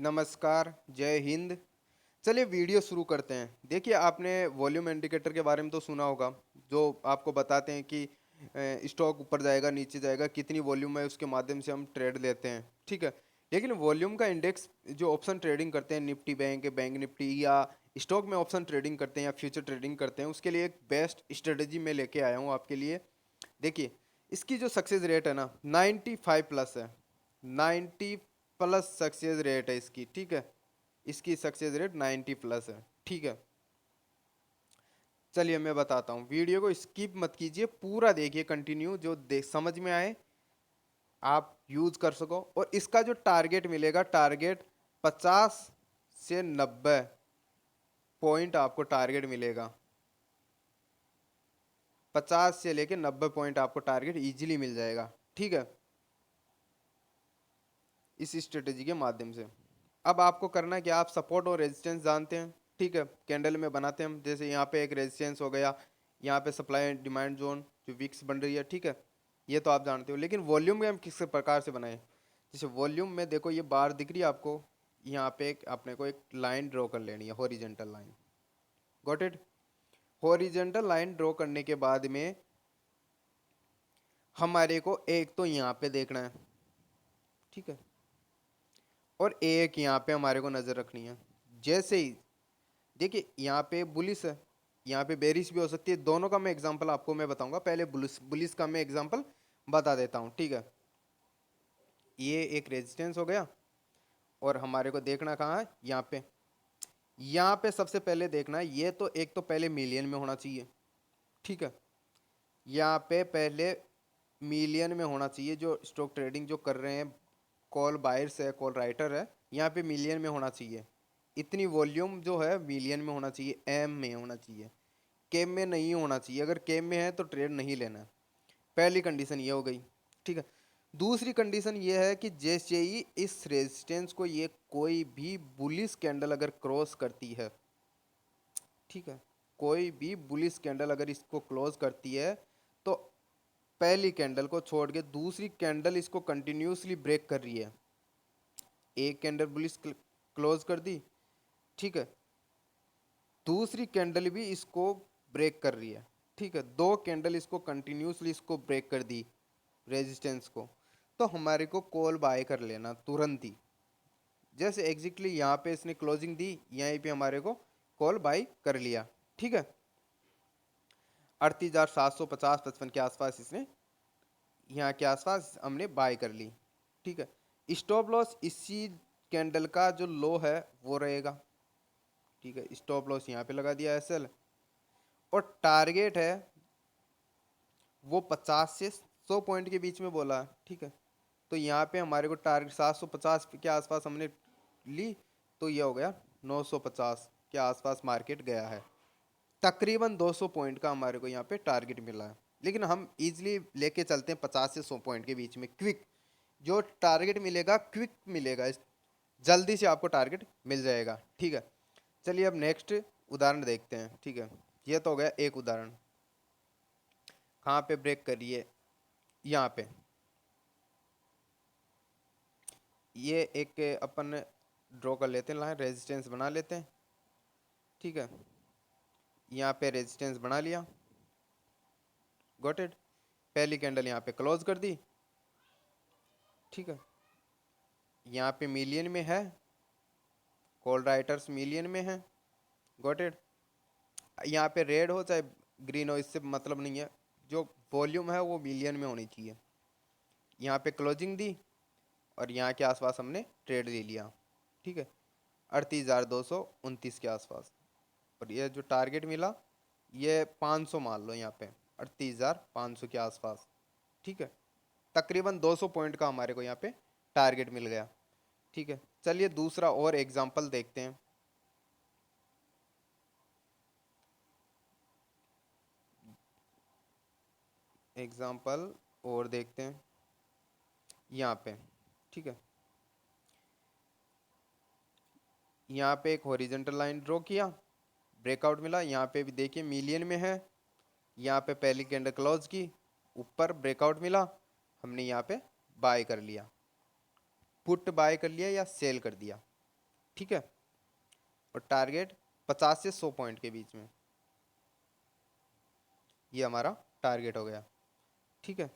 नमस्कार, जय हिंद। चलिए वीडियो शुरू करते हैं। देखिए आपने वॉल्यूम इंडिकेटर के बारे में तो सुना होगा, जो आपको बताते हैं कि स्टॉक ऊपर जाएगा, नीचे जाएगा, कितनी वॉल्यूम है उसके माध्यम से हम ट्रेड लेते हैं, ठीक है। लेकिन वॉल्यूम का इंडेक्स जो ऑप्शन ट्रेडिंग करते हैं, निफ्टी बैंक, बैंक निफ्टी या स्टॉक में ऑप्शन ट्रेडिंग करते हैं या फ्यूचर ट्रेडिंग करते हैं, उसके लिए एक बेस्ट स्ट्रेटेजी मैं लेके आया हूँ आपके लिए। देखिए इसकी जो सक्सेस रेट है ना 95 प्लस है। 90 प्लस सक्सेस रेट है इसकी, ठीक है। इसकी सक्सेस रेट 90 प्लस है, ठीक है। चलिए मैं बताता हूँ, वीडियो को स्किप मत कीजिए, पूरा देखिए कंटिन्यू, जो देख समझ में आए आप यूज कर सको। और इसका जो टारगेट मिलेगा, टारगेट 50 से 90 पॉइंट आपको टारगेट मिलेगा। 50 से लेके 90 पॉइंट आपको टारगेट इजीली मिल जाएगा, ठीक है, इस स्ट्रेटेजी के माध्यम से। अब आपको करना है कि आप सपोर्ट और रेजिस्टेंस जानते हैं, ठीक है। कैंडल में बनाते हैं हम, जैसे यहाँ पे एक रेजिस्टेंस हो गया, यहाँ पे सप्लाई एंड डिमांड जोन जो विक्स बन रही है, ठीक है। ये तो आप जानते हो, लेकिन वॉल्यूम में हम किस प्रकार से बनाएं। जैसे वॉल्यूम में देखो ये बार दिख रही है आपको, यहाँ पे एक अपने को एक लाइन ड्रॉ कर लेनी है, horizontal line. Got it. Horizontal line draw करने के बाद में हमारे को एक तो यहाँ पे देखना है, ठीक है, और एक यहाँ पे हमारे को नजर रखनी है। जैसे ही देखिए यहाँ पे बुलिस है, यहाँ पे बेरिश भी हो सकती है, दोनों का मैं एग्जांपल आपको मैं बताऊंगा। पहले बुलिस बुलिस का मैं एग्जांपल बता देता हूँ, ठीक है। ये एक रेजिस्टेंस हो गया, और हमारे को देखना कहाँ है, यहाँ पे सबसे पहले देखना है, ये तो एक तो पहले मिलियन में होना चाहिए, ठीक है। यहाँ पे पहले मिलियन में होना चाहिए, जो स्टॉक ट्रेडिंग जो कर रहे हैं, कॉल बायर्स है, कॉल राइटर है, यहाँ पे मिलियन में होना चाहिए। इतनी वॉल्यूम जो है मिलियन में होना चाहिए, एम में होना चाहिए, केम में नहीं होना चाहिए। अगर केम में है तो ट्रेड नहीं लेना है। पहली कंडीशन ये हो गई, ठीक है। दूसरी कंडीशन ये है कि जैसे ही इस रेजिस्टेंस को ये कोई भी बुलिश कैंडल अगर क्रॉस करती है, ठीक है, कोई भी बुलिश कैंडल अगर इसको क्लोज करती है, तो पहली कैंडल को छोड़ के दूसरी कैंडल इसको कंटिन्यूसली ब्रेक कर रही है। एक कैंडल बुलिश क्लोज कर दी, ठीक है, दूसरी कैंडल भी इसको ब्रेक कर रही है, ठीक है, दो कैंडल इसको कंटिन्यूसली इसको ब्रेक कर दी रेजिस्टेंस को, तो हमारे को कॉल बाय कर लेना तुरंत ही। जैसे एग्जैक्टली यहाँ पे इसने क्लोजिंग दी, यहीं पे हमारे को कॉल बाय कर लिया, ठीक है। 38,750-55 के आसपास इसने, यहाँ के आसपास हमने बाय कर ली, ठीक है। स्टॉप लॉस इसी कैंडल का जो लो है वो रहेगा, ठीक है। स्टॉप लॉस यहाँ पे लगा दिया एसएल, और टारगेट है वो 50 से 100 पॉइंट के बीच में बोला, ठीक है। तो यहाँ पे हमारे को टारगेट 750 के आसपास हमने ली, तो ये हो गया 950 के आसपास मार्केट गया है। तकरीबन 200 पॉइंट का हमारे को यहाँ पे टारगेट मिला है। लेकिन हम इजीली लेके चलते हैं 50 से 100 पॉइंट के बीच में, क्विक जो टारगेट मिलेगा, क्विक मिलेगा, जल्दी से आपको टारगेट मिल जाएगा, ठीक है। चलिए अब नेक्स्ट उदाहरण देखते हैं, ठीक है। ये तो हो गया एक उदाहरण। कहाँ पे ब्रेक करिए, यहाँ पे ये एक अपन ड्रॉ कर लेते हैं, लाइन रेजिस्टेंस बना लेते हैं, ठीक है। यहाँ पे रेजिस्टेंस बना लिया, गॉट इट। पहली कैंडल यहाँ पे क्लोज कर दी, ठीक है। यहाँ पे मिलियन में है, कॉल राइटर्स मिलियन में है, गॉट इट। यहाँ पे रेड हो चाहे ग्रीन हो, इससे मतलब नहीं है, जो वॉल्यूम है वो मिलियन में होनी चाहिए। यहाँ पे क्लोजिंग दी, और यहाँ के आसपास हमने ट्रेड ले लिया, ठीक है, 38,229 के आसपास। और ये जो टारगेट मिला ये 500 मान लो, यहाँ पे 38,500 के आसपास, ठीक है। तकरीबन 200 पॉइंट का हमारे को यहाँ पे टारगेट मिल गया, ठीक है। चलिए दूसरा और एग्जांपल देखते हैं। एग्जांपल और देखते हैं यहाँ पे, ठीक है। यहाँ पे एक हॉरिजॉन्टल लाइन ड्रॉ किया, ब्रेकआउट मिला, यहाँ पे भी देखिए मिलियन में है। यहाँ पे पहली कैंडल क्लोज की, ऊपर ब्रेकआउट मिला, हमने यहाँ पे बाय कर लिया, पुट बाय कर लिया या सेल कर दिया, ठीक है, और टारगेट 50 से 100 पॉइंट के बीच में, ये हमारा टारगेट हो गया। ठीक है,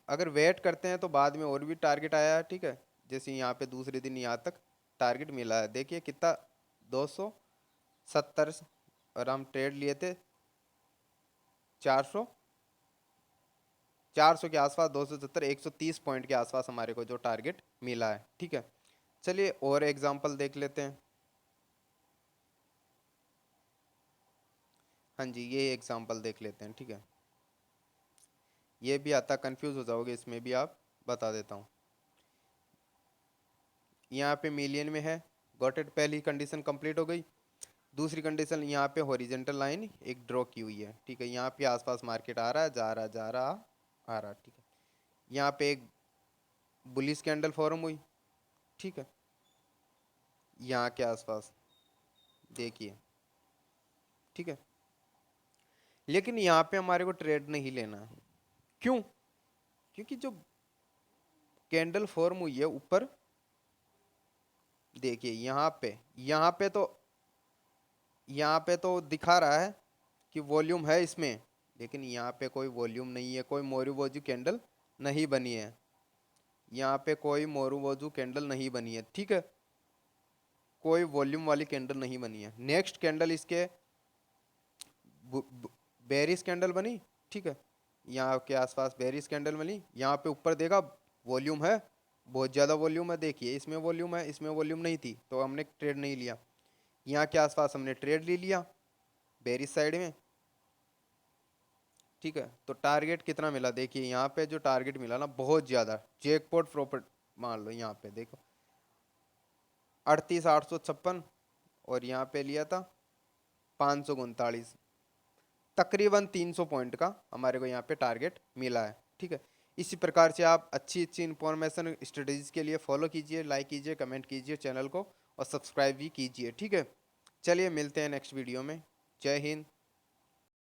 अगर वेट करते हैं तो बाद में और भी टारगेट आया है। ठीक है, जैसे यहाँ पे दूसरे दिन यहाँ तक टारगेट मिला है, देखिए कितना 270, और हम ट्रेड लिए थे 400 400 के आसपास, 270, 130 पॉइंट के आसपास हमारे को जो टारगेट मिला है। ठीक है, चलिए और एग्जांपल देख लेते हैं। हाँ जी, ये एग्जांपल देख लेते हैं। ठीक है, ये भी आता, कंफ्यूज हो जाओगे इसमें भी, आप बता देता हूँ। यहाँ पे मिलियन में है, गॉट इट, पहली कंडीशन कंप्लीट हो गई। दूसरी कंडीशन, यहाँ पे हॉरिजेंटल लाइन एक ड्रॉ की हुई है। ठीक है, यहाँ पे आसपास मार्केट आ रहा है, जा रहा जा रहा आ रहा। ठीक है, यहाँ पे एक बुलिश कैंडल फॉर्म हुई। ठीक है, यहाँ के आसपास देखिए। ठीक है, लेकिन यहाँ पे हमारे को ट्रेड नहीं लेना है। क्यों? क्योंकि जो कैंडल फॉर्म हुई है ऊपर, देखिए यहाँ पे तो दिखा रहा है कि वॉल्यूम है इसमें, लेकिन यहाँ पे कोई वॉल्यूम नहीं है, कोई मोरूबोजू कैंडल नहीं बनी है। यहाँ पे कोई मोरूबोजू कैंडल नहीं बनी है। ठीक है, कोई वॉल्यूम वाली कैंडल नहीं बनी है। नेक्स्ट कैंडल इसके बेरिश कैंडल बनी। ठीक है, यहाँ के आसपास बेरिश कैंडल बनी। यहाँ पे ऊपर देखा वॉल्यूम है, बहुत ज़्यादा वॉल्यूम है, देखिए इसमें वॉल्यूम है, इसमें वॉल्यूम नहीं थी, तो हमने ट्रेड नहीं लिया। यहाँ के आसपास हमने ट्रेड ले लिया बेरिश साइड में। ठीक है, तो टारगेट कितना मिला, देखिए यहाँ पे जो टारगेट मिला ना, बहुत ज़्यादा जैकपॉट प्रॉपर्ट मान लो। यहाँ पे देखो 38,856, और यहाँ पे लिया था 539, तकरीबन 300 पॉइंट का हमारे को यहाँ पे टारगेट मिला है। ठीक है, इसी प्रकार से आप अच्छी अच्छी इंफॉर्मेशन स्ट्रेटेजीज के लिए फॉलो कीजिए, लाइक कीजिए, कमेंट कीजिए चैनल को, और सब्सक्राइब भी कीजिए। ठीक है, चलिए मिलते हैं नेक्स्ट वीडियो में। जय हिंद।